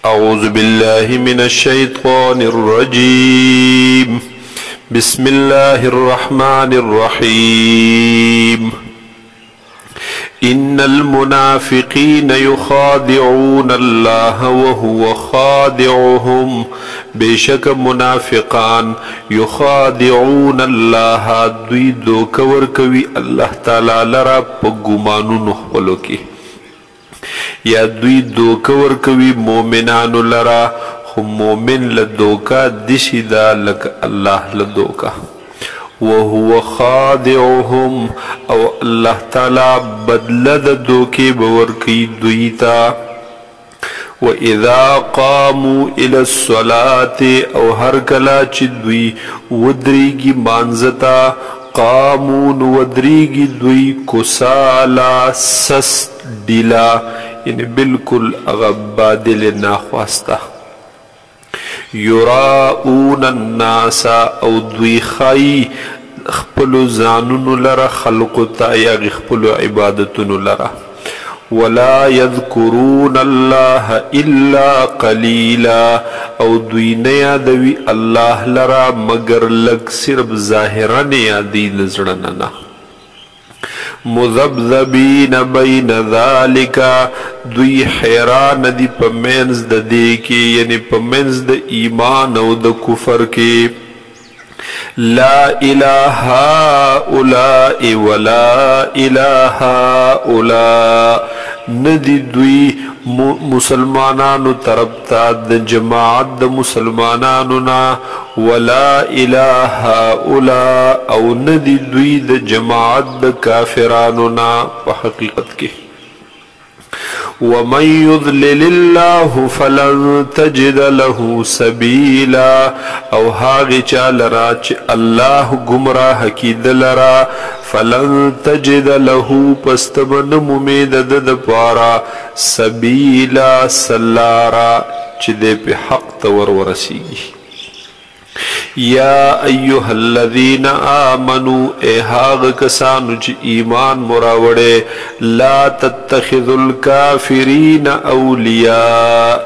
أعوذ بالله من الشيطان الرجيم بسم الله الرحمن الرحيم إن المنافقين يخادعون الله وهو خادعهم بشك منافقان يخادعون الله دوی دوکور کوي الله تعالی لرا په ګمانونو خپلو کې یا دوی دوکور کوي مؤمنانو لرا خو مؤمن لدوکا دشي دا لک الله لدوکا وهو خادعهم او الله تعالی بدل د دوکي بورکی دویتا وَإِذَا قَامُوا إِلَى الصَّلَاةِ او هر کلا چې دوی ودریږي مانځتا قاموا ودریږي دوی کسالا سست ډیلا یعنی بالکل اغبادل ناخواسته یراؤون الناس او دوی خای خپلو زانونو لره خلقو تا یا خپلو عبادتونو لره ولا يذكرون الله الا قليلا او دوی نه یادوي الله لرا مگر لگ صرف ظاهرا نه یادي لزړه نه مذبذبین بین ذالک دوی حیران دی په منځ د دې کې یعنی په منځ د ایمان او د کفر کې لا اله هؤلاء ولا اله هؤلاء ندی دوی مسلمانانو طرف تا د جماعت د مسلمانانو نا ولا اله هؤلاء او ندی دوی د جماعت د کافرانو نا په حقیقت کې ومن يضلل الله فلن تجد له سبيلا او هاغي چا لرا چې الله گمراه کی دلرا فلن تجد له پستبن ممید د پارا سبيلا سلارا چې د په حق تور ورسیږي یا ایها الذین آمنوا اهاغ کسانو چې ایمان مراوړې لا تتخذوا الکافرین اولیاء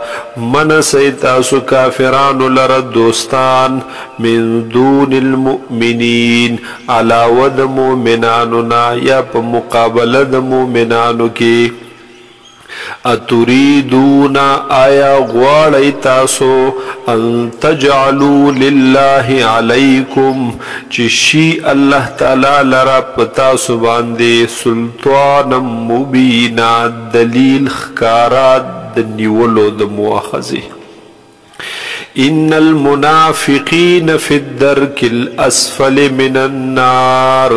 من سیتاسو کافرانو لره دوستان من دون المؤمنین علاوه د مؤمنانو نا یا په مقابله د مؤمنانو کې اتريدون آیا غواړی تاسو ان تجعلوا لله علیکم چې شي الله تعالی لرا پتا سو باندې سلطان مبینا دلیل خکارا د نیولو د مؤاخذه ان المنافقین فی الدرک الاسفل من النار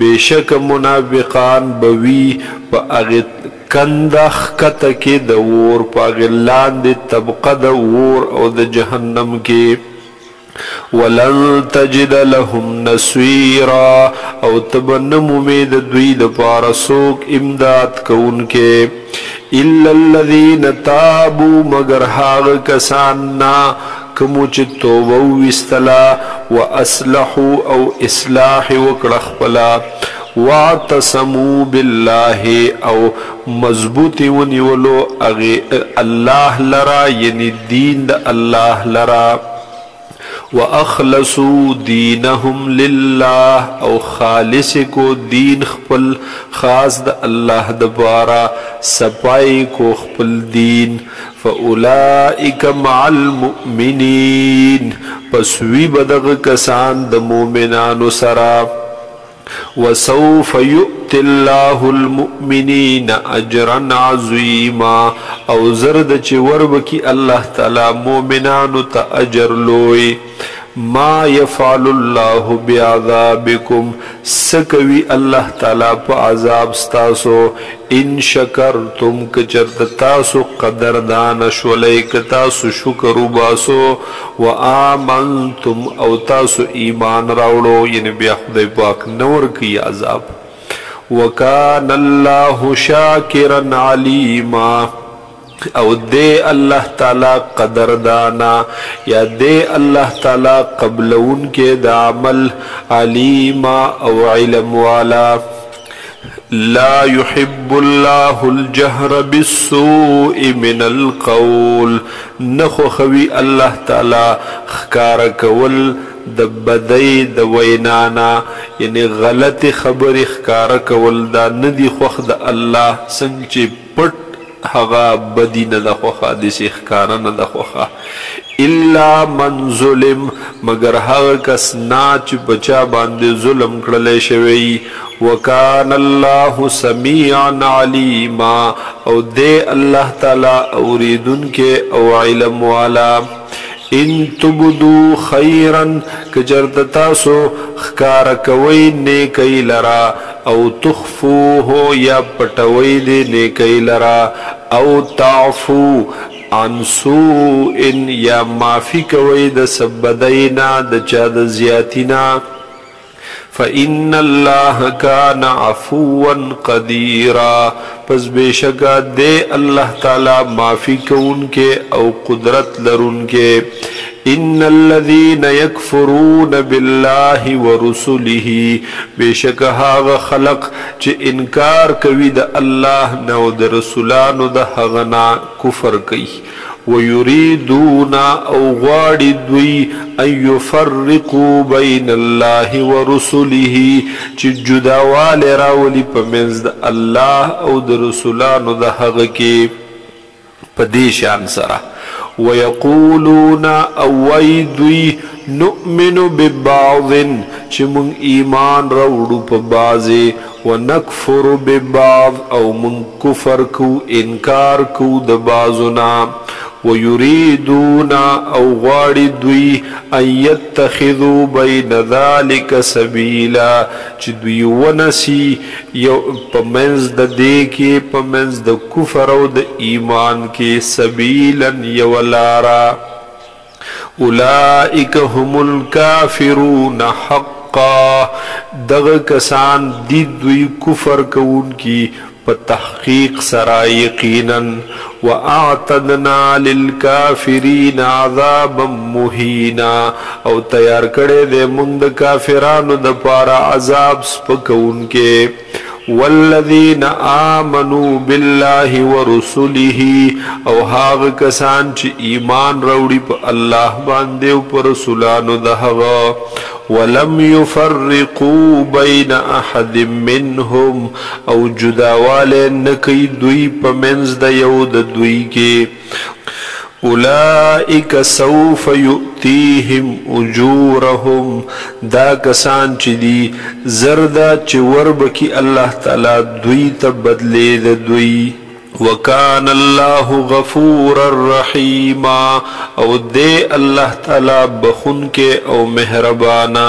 بشک منافقان بوی په کندخ کتکی د ور پاغلان دی طبقه د ور او د جهنم کې ولن تجد لهم نصيرا او تبنم امید دوی د پاره څوک امداد کوونکې الا الذين تابوا مگر هغه کسان نا کوم چې توبه وستلا واصلحوا او اصلاح وکړه خپلا واعتصموا بالله او مضبوطی ونیولو الله لرا یعنی دین د الله لرا واخلصوا دینهم لله او خالص کو دین خپل خاص د الله د بارا صفای کو خپل دین فاولئک مع المؤمنین پس وی بدغ کسان د مؤمنانو سرا وسوف يؤتي الله المؤمنين اجرا عظيما او زرد چې وربکی الله تعالی مؤمنانو ته اجر لوی ما يفعل الله بعذابكم سکوي الله تعالی په عذاب ستاسو ان شکرتم کچرت تاسو قدردان شولای ک تاسو شکر وباسو وآمنتم او تاسو ایمان راوړو یعنی بیا خدای پاک نور کی عذاب وکان الله شاکرا علیما او دے اللہ تعالی قدردانا یا دے اللہ تعالی قبلون کے دا عمل علیما او علم والا لا يحب الله الجهر بالسوء من القول نخو خوي الله تعالى خکار کول د بدی د وینانا یعنی غلط خبر خکار کول دا ندی خوخ د الله څنګه چې پټ هغه بدی نه د خوخه د خکار نه د خوخه الا من ظلم مگر هغه کس نه چې بچا باندې ظلم کړل شوی وکان الله سميعا عليما او دې الله تعالی اوریدونکې او علم والا ان تبدو خيرا کجرد تاسو خکار کوي نیکی لرا او تخفوه یا پټوي دې نیکی لرا او تعفو عن سوء یا معافی کوي د سبدینا د چا د زیاتینا فإن الله كان عفوا قديرا پس بیشکا دے اللہ تعالی معافی کون کے او قدرت لرون کے ان الذين يكفرون بالله ورسله بیشکا هاغ خلق چه انکار کوي د الله نو د رسولانو د هغنا کفر کوي ويريدون او غاڑی دوی ان يفرقوا بين الله ورسله چه جداوال راولی پمنز د الله او د رسولانو د حق کی پدیشان سرا ويقولون او ویدوی نؤمن ببعض چه من ایمان روڑو پا بازی ونکفر ببعض او من کفر کو انکار کو د بازنا ويريدون او غاڑی دوی ان يتخذوا بين ذلك سبيلا چه دوی ونسی یو پمنز د دیکی پمنز د کفر او د ایمان کی سبیلا یولارا اولئک هم الكافرون حقا دغ کسان دی دوی کفر کون کی تحقیق سرا یقینا واعتدنا للکافرین عذابا مهینا او تیار کړه دې موږ د کافرانو د پاره عذاب سپکون کې والذین آمنوا بالله ورسله او هغه کسان چې ایمان راوړي په الله باندې او پر رسولانو د هغه ولم يفرقوا بين احد منهم او جداوال نکی دوی پمنز د یو د دوی کې اولئک سوف یؤتیهم اجورهم دا کسان چې دی زردا چې وربکی الله تعالی دوی ته بدلی د دوی وکان الله غفور الرحیم او دے اللہ تعالی بخون کے او مہربانا